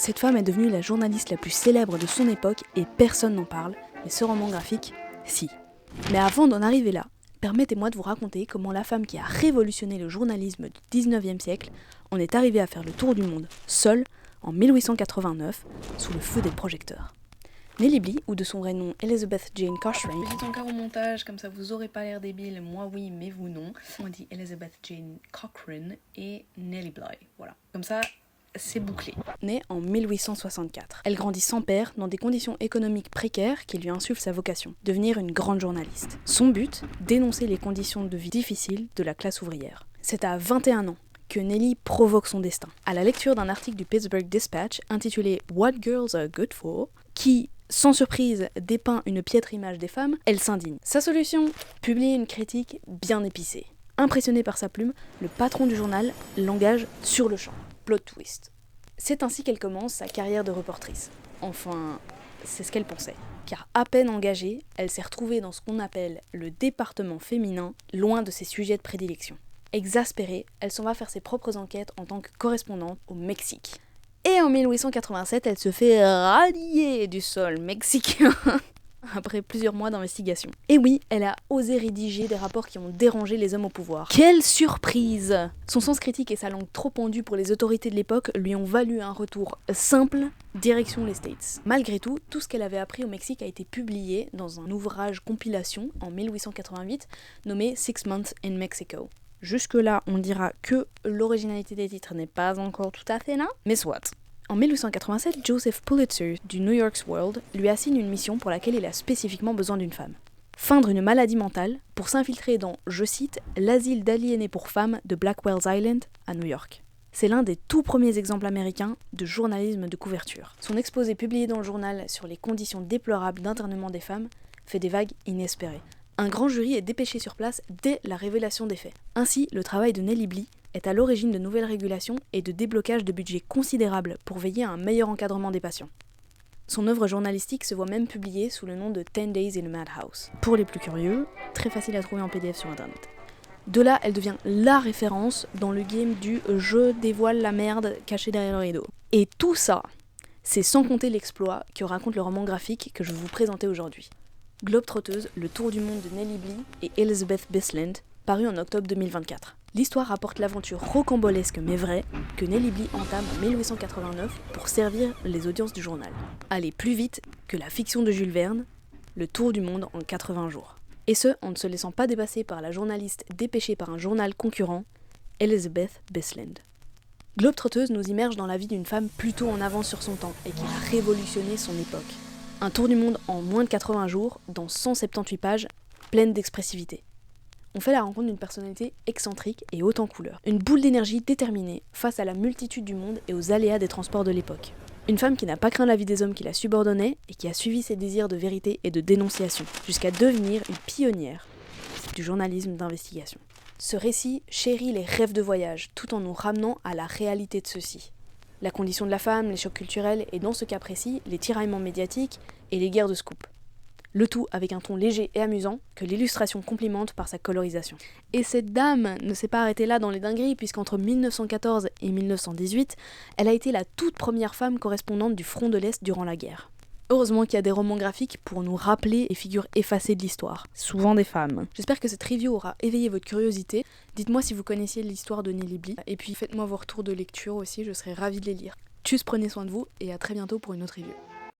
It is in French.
Cette femme est devenue la journaliste la plus célèbre de son époque et personne n'en parle, mais ce roman graphique, si. Mais avant d'en arriver là, permettez-moi de vous raconter comment la femme qui a révolutionné le journalisme du 19e siècle en est arrivée à faire le tour du monde, seule, en 1889, sous le feu des projecteurs. Nellie Bly, ou de son vrai nom Elizabeth Jane Cochrane. Petit encart au montage, comme ça vous aurez pas l'air débile, moi oui, mais vous non. On dit Elizabeth Jane Cochrane et Nellie Bly, voilà. Comme ça, c'est bouclé. Née en 1864. Elle grandit sans père, dans des conditions économiques précaires qui lui insufflent sa vocation, devenir une grande journaliste. Son but, dénoncer les conditions de vie difficiles de la classe ouvrière. C'est à 21 ans que Nellie provoque son destin. À la lecture d'un article du Pittsburgh Dispatch intitulé What Girls Are Good For, qui, sans surprise, dépeint une piètre image des femmes, elle s'indigne. Sa solution, publier une critique bien épicée. Impressionné par sa plume, le patron du journal l'engage sur le champ. Plot twist. C'est ainsi qu'elle commence sa carrière de reportrice. Enfin, c'est ce qu'elle pensait. Car à peine engagée, elle s'est retrouvée dans ce qu'on appelle le département féminin, loin de ses sujets de prédilection. Exaspérée, elle s'en va faire ses propres enquêtes en tant que correspondante au Mexique. Et en 1887, elle se fait radier du sol mexicain après plusieurs mois d'investigation. Et oui, elle a osé rédiger des rapports qui ont dérangé les hommes au pouvoir. Quelle surprise! Son sens critique et sa langue trop pendue pour les autorités de l'époque lui ont valu un retour simple, direction les States. Malgré tout ce qu'elle avait appris au Mexique a été publié dans un ouvrage compilation en 1888 nommé Six Months in Mexico. Jusque-là, on dira que l'originalité des titres n'est pas encore tout à fait là, mais soit. En 1887, Joseph Pulitzer du New York's World lui assigne une mission pour laquelle il a spécifiquement besoin d'une femme. Feindre une maladie mentale pour s'infiltrer dans, je cite, l'asile d'aliénés pour femmes de Blackwell's Island à New York. C'est l'un des tout premiers exemples américains de journalisme de couverture. Son exposé publié dans le journal sur les conditions déplorables d'internement des femmes fait des vagues inespérées. Un grand jury est dépêché sur place dès la révélation des faits. Ainsi, le travail de Nellie Bly est à l'origine de nouvelles régulations et de déblocage de budgets considérables pour veiller à un meilleur encadrement des patients. Son œuvre journalistique se voit même publiée sous le nom de 10 Days in a Madhouse. Pour les plus curieux, très facile à trouver en PDF sur internet. De là, elle devient la référence dans le game du « je dévoile la merde cachée derrière le rideau ». Et tout ça, c'est sans compter l'exploit que raconte le roman graphique que je vais vous présenter aujourd'hui. Globetrotteuse, le tour du monde de Nellie Bly et Elizabeth Bisland, paru en octobre 2024. L'histoire rapporte l'aventure rocambolesque mais vraie que Nellie Bly entame en 1889 pour servir les audiences du journal. Aller plus vite que la fiction de Jules Verne, le tour du monde en 80 jours. Et ce, en ne se laissant pas dépasser par la journaliste dépêchée par un journal concurrent, Elizabeth Bisland. Globetrotteuse nous immerge dans la vie d'une femme plutôt en avance sur son temps et qui a révolutionné son époque. Un tour du monde en moins de 80 jours, dans 178 pages, pleine d'expressivité. On fait la rencontre d'une personnalité excentrique et haute en couleurs. Une boule d'énergie déterminée face à la multitude du monde et aux aléas des transports de l'époque. Une femme qui n'a pas craint la vie des hommes qui la subordonnaient et qui a suivi ses désirs de vérité et de dénonciation, jusqu'à devenir une pionnière du journalisme d'investigation. Ce récit chérit les rêves de voyage, tout en nous ramenant à la réalité de ceux-ci. La condition de la femme, les chocs culturels et dans ce cas précis, les tiraillements médiatiques et les guerres de scoop. Le tout avec un ton léger et amusant que l'illustration complimente par sa colorisation. Et cette dame ne s'est pas arrêtée là dans les dingueries puisqu'entre 1914 et 1918, elle a été la toute première femme correspondante du front de l'Est durant la guerre. Heureusement qu'il y a des romans graphiques pour nous rappeler les figures effacées de l'histoire, souvent des femmes. J'espère que cette review aura éveillé votre curiosité. Dites-moi si vous connaissiez l'histoire de Nellie Bly, et puis faites-moi vos retours de lecture aussi, je serais ravie de les lire. Tchuss, prenez soin de vous, et à très bientôt pour une autre review.